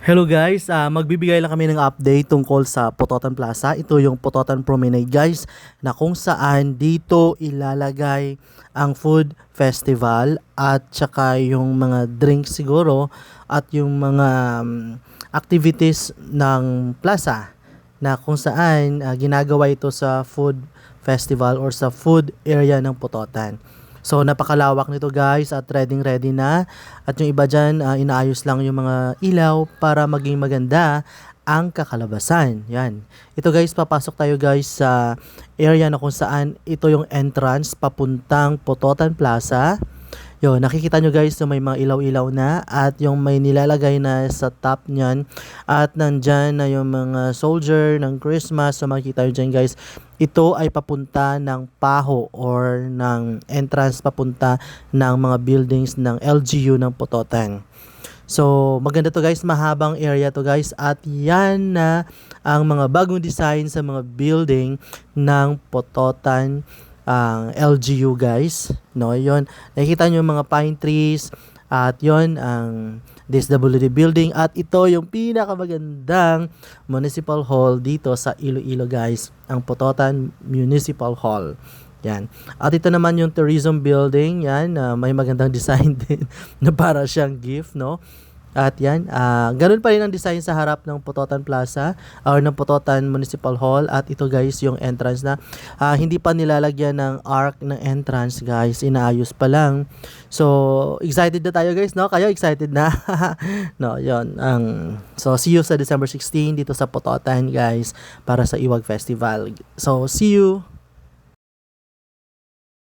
Hello guys, magbibigay lang kami ng update tungkol sa Pototan Plaza. Ito yung Pototan Promenade guys, na kung saan dito ilalagay ang food festival at saka yung mga drinks siguro at yung mga activities ng plaza na kung saan ginagawa ito sa food festival or sa food area ng Pototan. So napakalawak nito guys at ready na. At yung iba dyan, inaayos lang yung mga ilaw para maging maganda ang kakalabasan. Yan. Ito guys, papasok tayo guys sa area na kung saan ito yung entrance papuntang Pototan Plaza. Yo, nakikita nyo guys na may mga ilaw-ilaw na at yung may nilalagay na sa top niyan at nandyan na yung mga soldier ng Christmas. So makikita nyo dyan guys, ito ay papunta ng PAHO or ng entrance papunta ng mga buildings ng LGU ng Pototan. So maganda to guys, mahabang area to guys at yan na ang mga bagong design sa mga building ng Pototan LGU guys, no? Yon, nakikita nyo yung mga pine trees at yon ang DSWD building at ito yung pinakamagandang municipal hall dito sa Iloilo guys, ang Pototan Municipal Hall. Yan. At ito naman yung tourism building, yan, may magandang design din na para siyang gift, no? At yan, ganun pa rin ang design sa harap ng Pototan Plaza or ng Pototan Municipal Hall. At ito guys, yung entrance na hindi pa nilalagyan ng arc ng entrance guys, inaayos pa lang. So, excited na tayo guys, no? Kayo excited na? No, yon. So, see you sa December 16 dito sa Pototan guys para sa Iwag Festival. So, see you!